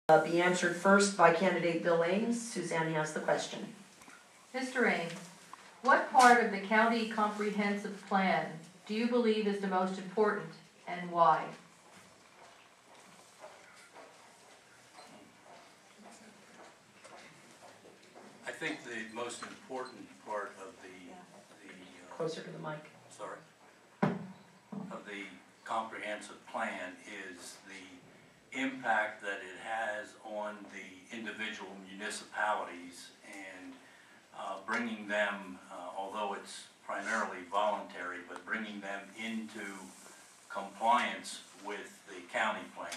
be answered first by candidate Bill Ames. Suzanne has the question. Mr. Ames, what part of the county comprehensive plan do you believe is the most important and why? I think the most important part of the Closer to the mic. Sorry, of the comprehensive plan is the impact that it has on the individual municipalities and bringing them, although it's primarily voluntary, but bringing them into compliance with the county plan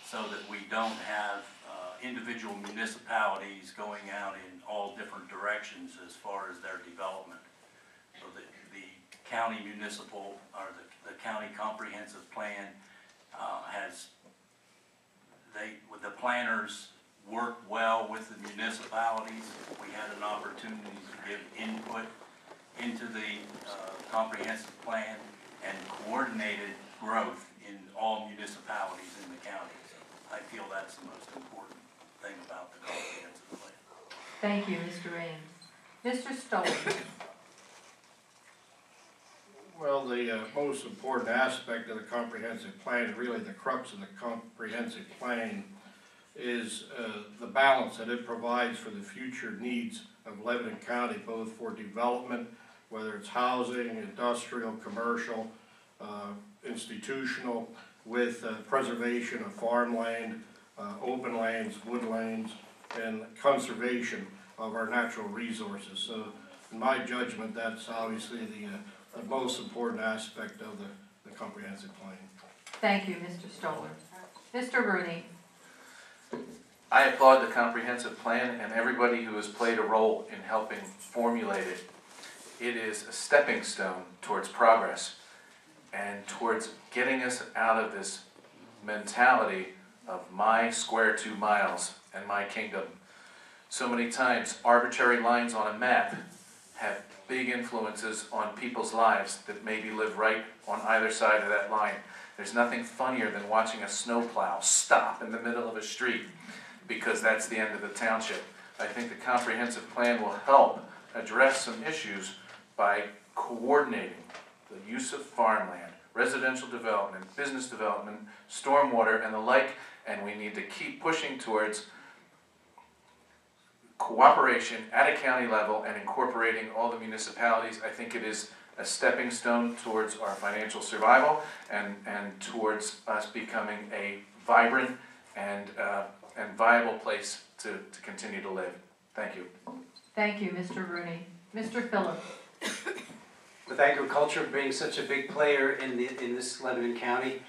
so that we don't have individual municipalities going out in all different directions as far as their development. So the county municipal, or the county comprehensive plan with the planners work well with the municipalities. We had an opportunity to give input into the comprehensive plan and coordinated growth in all municipalities in the county. So I feel that's the most important thing about the comprehensive plan. Thank you, Mr. Ames. Mr. Stoller. Well, the most important aspect of the comprehensive plan, really the crux of the comprehensive plan, is the balance that it provides for the future needs of Lebanon County, both for development, whether it's housing, industrial, commercial, institutional, with preservation of farmland, open lands, woodlands, and conservation of our natural resources. So, in my judgment, that's obviously the most important aspect of the comprehensive plan. Thank you, Mr. Stoller. Mr. Rooney. I applaud the comprehensive plan and everybody who has played a role in helping formulate it. It is a stepping stone towards progress and towards getting us out of this mentality of my square 2 miles and my kingdom. So many times, arbitrary lines on a map have big influences on people's lives that maybe live right on either side of that line. There's nothing funnier than watching a snowplow stop in the middle of a street because that's the end of the township. I think the comprehensive plan will help address some issues by coordinating the use of farmland, residential development, business development, stormwater, and the like, and we need to keep pushing towards cooperation at a county level and incorporating all the municipalities. I think it is a stepping stone towards our financial survival and towards us becoming a vibrant and viable place to continue to live. Thank you. Thank you, Mr. Rooney. Mr. Phillips. With agriculture being such a big player in this Lebanon County,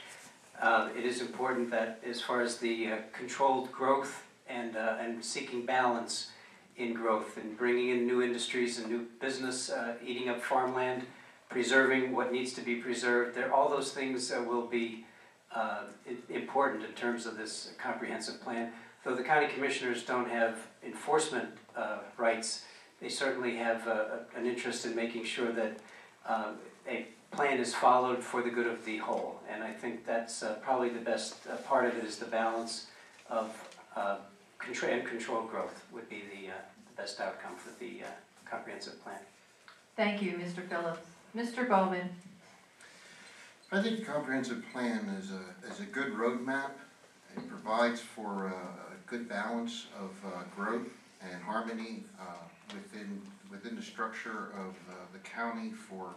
it is important that as far as the controlled growth and seeking balance in growth and bringing in new industries and new business, eating up farmland, preserving what needs to be preserved, all those things will be important in terms of this comprehensive plan. Though the county commissioners don't have enforcement rights, they certainly have an interest in making sure that a plan is followed for the good of the whole. And I think that's probably the best part of it, is the balance of controlled growth would be the best outcome for the comprehensive plan. Thank you, Mr. Phillips. Mr. Bowman. I think the comprehensive plan is a good roadmap. It provides for a good balance of growth and harmony within the structure of the county for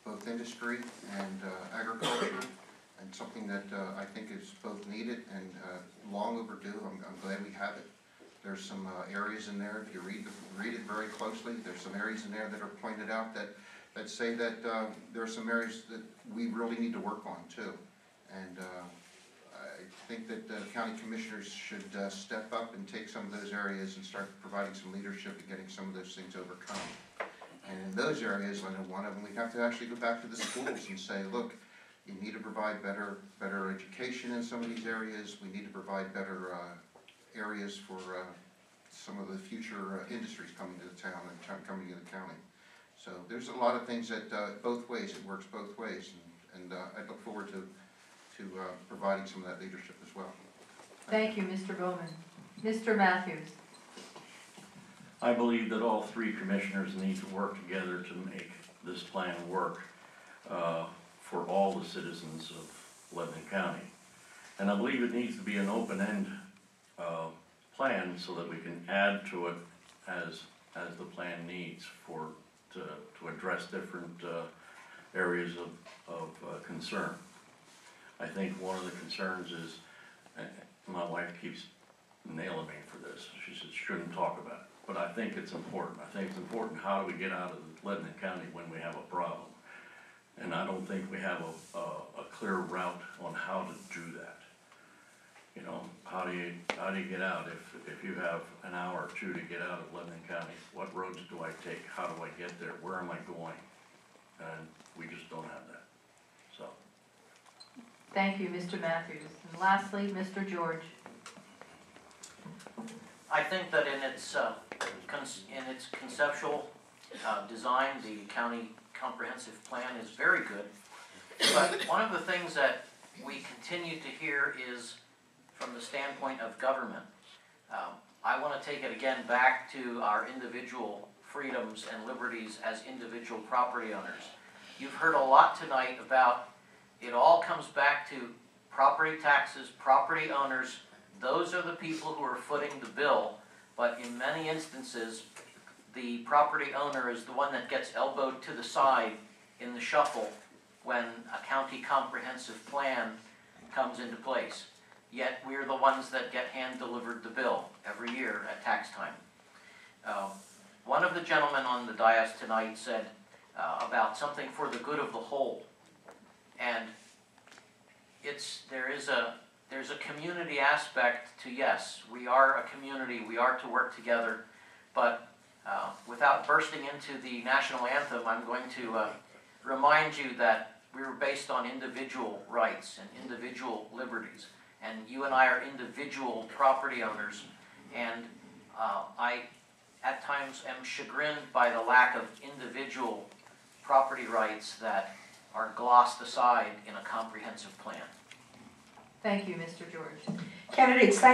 both industry and agriculture, and something that I think is both needed and long overdue. I'm glad we have it. There's some areas in there, if you read it very closely, there's some areas in there that are pointed out that say that there are some areas that we really need to work on too. And I think that county commissioners should step up and take some of those areas and start providing some leadership in getting some of those things overcome. And in those areas, I know one of them, we have to actually go back to the schools and say, look, you need to provide better education in some of these areas. We need to provide better areas for some of the future industries coming to the town and coming to the county. So there's a lot of things that both ways, it works both ways, and I look forward to providing some of that leadership as well. Thank you, Mr. Bowman. Mr. Matthews? I believe that all three commissioners need to work together to make this plan work for all the citizens of Lebanon County. And I believe it needs to be an open-end plan so that we can add to it as the plan needs to address different areas of concern. I think one of the concerns is, my wife keeps nailing me for this, she says shouldn't talk about it, but I think it's important. I think it's important, how do we get out of Lebanon County when we have a problem? And I don't think we have a clear route on how to do that. You know, how do you get out if you have an hour or two to get out of Lebanon County? What roads do I take? How do I get there? Where am I going? And we just don't have that, so. Thank you, Mr. Matthews. And lastly, Mr. George. I think that in its conceptual design, the county comprehensive plan is very good. But one of the things that we continue to hear is from the standpoint of government. I want to take it again back to our individual freedoms and liberties as individual property owners. You've heard a lot tonight about it all comes back to property taxes, property owners. Those are the people who are footing the bill, but in many instances, the property owner is the one that gets elbowed to the side in the shuffle when a county comprehensive plan comes into place. Yet we're the ones that get hand-delivered the bill every year at tax time. One of the gentlemen on the dais tonight said about something for the good of the whole. And there's a community aspect to, yes, we are a community, we are to work together, but without bursting into the national anthem, I'm going to remind you that we were based on individual rights and individual liberties. And you and I are individual property owners, and I at times am chagrined by the lack of individual property rights that are glossed aside in a comprehensive plan. Thank you, Mr. George. Candidates, thank